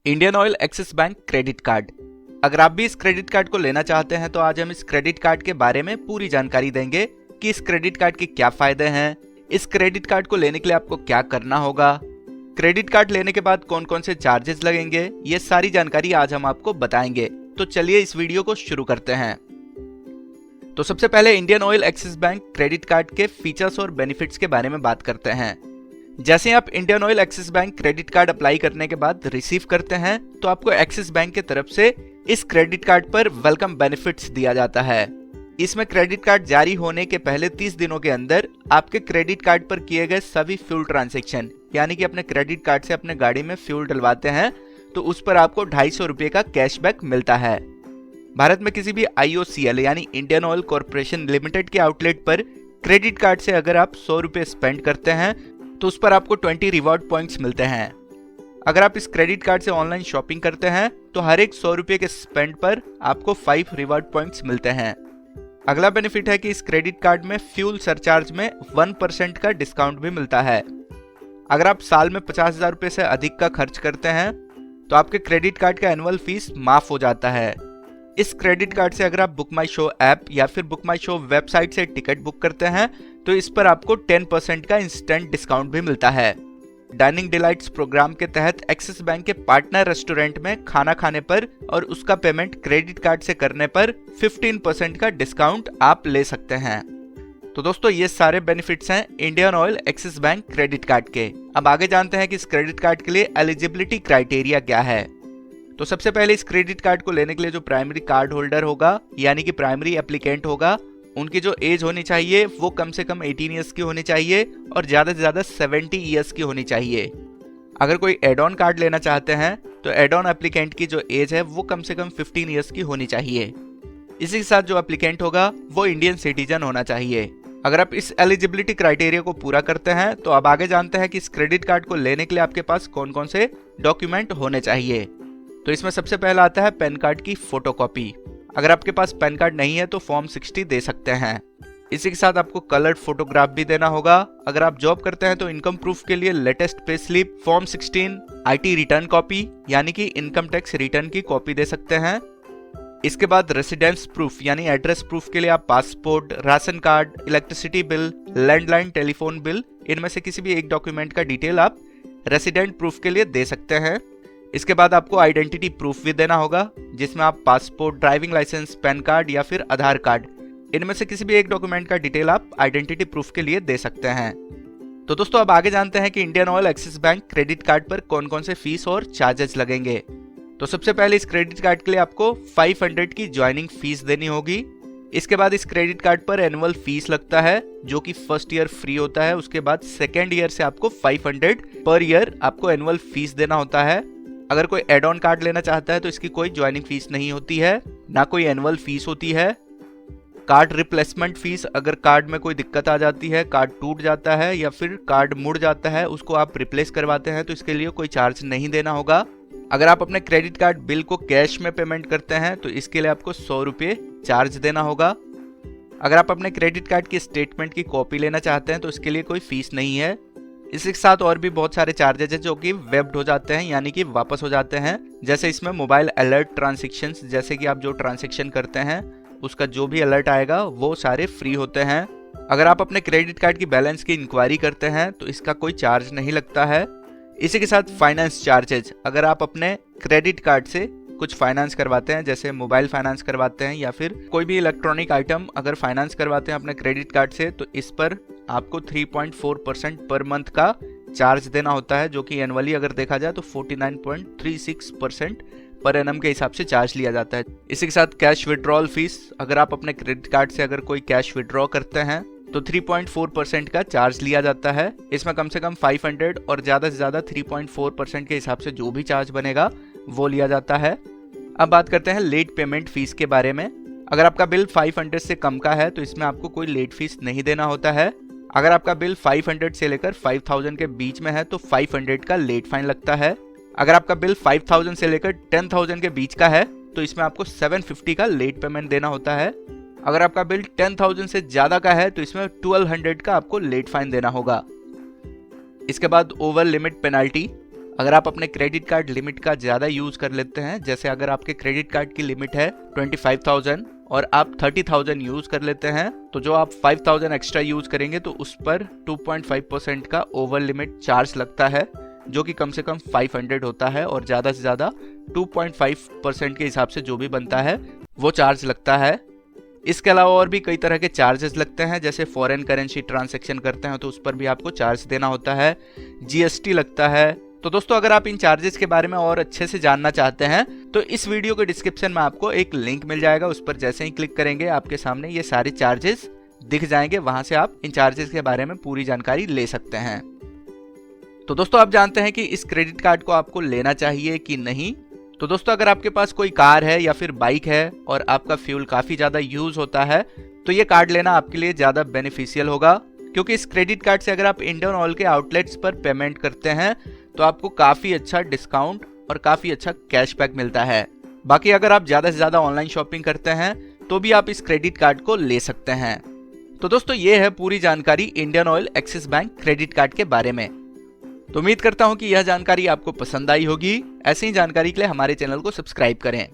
Indian oil axis bank credit card. अगर आप भी इस क्रेडिट कार्ड को लेना चाहते हैं तो आज हम इस क्रेडिट कार्ड के बारे में पूरी जानकारी देंगे कि इस क्रेडिट कार्ड के क्या फायदे हैं, इस क्रेडिट कार्ड को लेने के लिए आपको क्या करना होगा, क्रेडिट कार्ड लेने के बाद कौन कौन से चार्जेस लगेंगे, ये सारी जानकारी आज हम आपको बताएंगे। तो चलिए इस वीडियो को शुरू करते हैं। तो सबसे पहले Indian oil axis bank credit card के फीचर्स और बेनिफिट्स के बारे में बात करते हैं। जैसे आप Indian oil axis bank credit card apply करने के बाद रिसीव करते हैं तो आपको एक्सिस बैंक की तरफ से इस क्रेडिट कार्ड पर वेलकम बेनिफिट्स दिया जाता है। इसमें क्रेडिट कार्ड जारी होने के पहले 30 दिनों के अंदर आपके क्रेडिट कार्ड पर किए गए सभी फ्यूल ट्रांजैक्शन, यानी कि अपने क्रेडिट कार्ड से अपने गाड़ी में फ्यूल डलवाते हैं तो उस पर आपको 250 रुपये का कैशबैक मिलता है। भारत में किसी भी IOCL यानी इंडियन ऑयल कॉर्पोरेशन लिमिटेड के आउटलेट पर क्रेडिट कार्ड से अगर आप 100 रुपये स्पेंड करते हैं तो उस पर आपको 20 रिवॉर्ड पॉइंट्स मिलते हैं। अगर आप इस क्रेडिट कार्ड से ऑनलाइन शॉपिंग करते हैं तो हर एक 100 रुपये के स्पेंड पर आपको 5 रिवॉर्ड पॉइंट्स मिलते हैं। अगला बेनिफिट है कि इस क्रेडिट कार्ड में फ्यूल सरचार्ज में 1% का डिस्काउंट भी मिलता है। अगर आप साल में 50,000 रुपये से अधिक का खर्च करते हैं तो आपके क्रेडिट कार्ड का एनुअल फीस माफ हो जाता है। इस क्रेडिट कार्ड से अगर आप बुक माई शो ऐप या फिर बुक माई शो वेबसाइट से टिकट बुक करते हैं तो इस पर आपको 10% का इंस्टेंट डिस्काउंट भी मिलता है। डाइनिंग डिलाइट्स प्रोग्राम के तहत एक्सिस बैंक के पार्टनर रेस्टोरेंट में खाना खाने पर और उसका पेमेंट क्रेडिट कार्ड से करने पर 15% का डिस्काउंट आप ले सकते हैं। तो दोस्तों ये सारे बेनिफिट्स हैं Indian oil axis bank credit card के। अब आगे जानते हैं कि इस क्रेडिट कार्ड के लिए एलिजिबिलिटी क्राइटेरिया क्या है। तो सबसे पहले इस क्रेडिट कार्ड को लेने के लिए जो प्राइमरी कार्ड होल्डर होगा यानी कि प्राइमरी एप्लीकेंट होगा, उनकी जो एज होनी चाहिए वो कम से कम 18 ईयर्स की होनी चाहिए और ज़्यादा से ज़्यादा 70 ईयर्स की होनी चाहिए। अगर कोई एड ऑन कार्ड लेना चाहते हैं तो एड ऑन एप्लीकेंट की जो एज है वो कम से कम 15 ईयर्स की होनी चाहिए। इसी के साथ जो एप्लीकेंट होगा वो इंडियन सिटीजन होना चाहिए। अगर आप इस एलिजिबिलिटी क्राइटेरिया को पूरा करते हैं तो अब आगे जानते हैं कि इस क्रेडिट कार्ड को लेने के लिए आपके पास कौन कौन से डॉक्यूमेंट होने चाहिए। तो इसमें सबसे पहला आता है पैन कार्ड की फोटोकॉपी। अगर आपके पास पैन कार्ड नहीं है तो फॉर्म 60 दे सकते हैं। इसी के साथ आपको कलर्ड फोटोग्राफ भी देना होगा। अगर आप जॉब करते हैं तो इनकम प्रूफ के लिए latest pay slip, form 16, IT return copy यानी कि इनकम टैक्स रिटर्न की कॉपी दे सकते हैं। इसके बाद रेसिडेंस प्रूफ यानी एड्रेस प्रूफ के लिए आप passport, ration card, electricity bill, landline telephone bill, इनमें से किसी भी एक डॉक्यूमेंट का डिटेल आप रेसिडेंट प्रूफ के लिए दे सकते हैं। इसके बाद आपको आइडेंटिटी प्रूफ भी देना होगा जिसमें आप passport, driving licence, PAN card या फिर आधार कार्ड, इनमें से किसी भी एक डॉक्यूमेंट का डिटेल आप आइडेंटिटी प्रूफ के लिए दे सकते हैं। तो दोस्तों अब आगे जानते हैं कि Indian oil axis bank credit card पर कौन कौन से फीस और चार्जेस लगेंगे। तो सबसे पहले इस क्रेडिट कार्ड के लिए आपको 500 की ज्वाइनिंग फीस देनी होगी। इसके बाद इस क्रेडिट कार्ड पर एनुअल फीस लगता है जो कि फर्स्ट ईयर फ्री होता है। उसके बाद सेकेंड ईयर से आपको 500 पर ईयर आपको एनुअल फीस देना होता है। अगर कोई एड ऑन कार्ड लेना चाहता है तो इसकी कोई ज्वाइनिंग फीस नहीं होती है, ना कोई एनुअल फीस होती है। कार्ड रिप्लेसमेंट फीस, अगर कार्ड में कोई दिक्कत आ जाती है, कार्ड टूट जाता है या फिर कार्ड मुड़ जाता है, उसको आप रिप्लेस करवाते हैं तो इसके लिए कोई चार्ज नहीं देना होगा। अगर आप अपने क्रेडिट कार्ड बिल को कैश में पेमेंट करते हैं तो इसके लिए आपको 100 रुपये चार्ज देना होगा। अगर आप अपने क्रेडिट कार्ड की स्टेटमेंट की कॉपी लेना चाहते हैं तो इसके लिए कोई फीस नहीं है। इसके साथ और भी बहुत सारे चार्जेज हैं जो कि वेब्ड हो जाते हैं यानी कि वापस हो जाते हैं। जैसे इसमें मोबाइल अलर्ट ट्रांजैक्शंस, जैसे कि आप जो ट्रांजैक्शन करते हैं उसका जो भी अलर्ट आएगा वो सारे फ्री होते हैं। अगर आप अपने क्रेडिट कार्ड की बैलेंस की इंक्वायरी करते हैं तो इसका कोई चार्ज नहीं लगता है। इसी के साथ फाइनेंस चार्जेज, अगर आप अपने क्रेडिट कार्ड से कुछ फाइनेंस करवाते हैं, जैसे मोबाइल फाइनेंस करवाते हैं या फिर कोई भी इलेक्ट्रॉनिक आइटम अगर फाइनेंस करवाते हैं अपने क्रेडिट कार्ड से, तो इस पर आपको 3.4% पर मंथ का चार्ज देना होता है, जो कि एनुअली अगर देखा जाए तो 49.36% पर एनम के हिसाब से चार्ज लिया जाता है। इसी के साथ कैश विड्रॉल फीस, अगर आप अपने क्रेडिट कार्ड से अगर कोई कैश विड्रॉ करते हैं तो 3.4% का चार्ज लिया जाता है। इसमें कम से कम 500 और ज़्यादा से ज़्यादा 3.4% के हिसाब से जो भी चार्ज बनेगा वो लिया जाता है। अब बात करते हैं लेट पेमेंट फीस के बारे में। अगर आपका बिल 500 से कम का है तो इसमें आपको कोई लेट फीस नहीं देना होता है। अगर आपका बिल 500 से लेकर 5000 के बीच में है तो 500 का लेट फाइन लगता है। अगर आपका बिल 5000 से लेकर 10,000 के बीच का है तो इसमें आपको 750 का लेट पेमेंट देना होता है। अगर आपका बिल 10,000 से ज़्यादा का है तो इसमें 1200 का आपको लेट फाइन देना होगा। इसके बाद ओवर लिमिट पेनल्टी, अगर आप अपने क्रेडिट कार्ड लिमिट का ज्यादा यूज कर लेते हैं, जैसे अगर आपके क्रेडिट कार्ड की लिमिट है 25,000 और आप 30,000 यूज कर लेते हैं, तो जो आप 5,000 एक्स्ट्रा यूज करेंगे तो उस पर 2.5% का ओवर लिमिट चार्ज लगता है, जो कि कम से कम 500 होता है और ज्यादा से ज्यादा 2.5% के हिसाब से जो भी बनता है वो चार्ज लगता है। इसके अलावा और भी कई तरह के चार्जेस लगते हैं, जैसे फॉरेन करेंसी ट्रांजैक्शन करते हैं तो उस पर भी आपको चार्ज देना होता है, जीएसटी लगता है। तो दोस्तों अगर आप इन चार्जेस के बारे में और अच्छे से जानना चाहते हैं तो इस वीडियो के डिस्क्रिप्शन में आपको एक लिंक मिल जाएगा, उस पर जैसे ही क्लिक करेंगे आपके सामने ये सारे चार्जेस दिख जाएंगे, वहां से आप इन चार्जेस के बारे में पूरी जानकारी ले सकते हैं। तो दोस्तों आप जानते हैं कि इस क्रेडिट कार्ड को आपको लेना चाहिए कि नहीं। तो दोस्तों अगर आपके पास कोई कार है या फिर बाइक है और आपका फ्यूल काफी ज्यादा यूज होता है तो ये कार्ड लेना आपके लिए ज्यादा बेनिफिशियल होगा, क्योंकि इस क्रेडिट कार्ड से अगर आप इंडियन ऑयल के आउटलेट्स पर पेमेंट करते हैं तो आपको काफी अच्छा डिस्काउंट और काफी अच्छा कैशबैक मिलता है। बाकी अगर आप ज्यादा से ज्यादा ऑनलाइन शॉपिंग करते हैं तो भी आप इस क्रेडिट कार्ड को ले सकते हैं। तो दोस्तों ये है पूरी जानकारी Indian oil axis bank credit card के बारे में। तो उम्मीद करता हूं कि यह जानकारी आपको पसंद आई होगी। ऐसी ही जानकारी के लिए हमारे चैनल को सब्सक्राइब करें।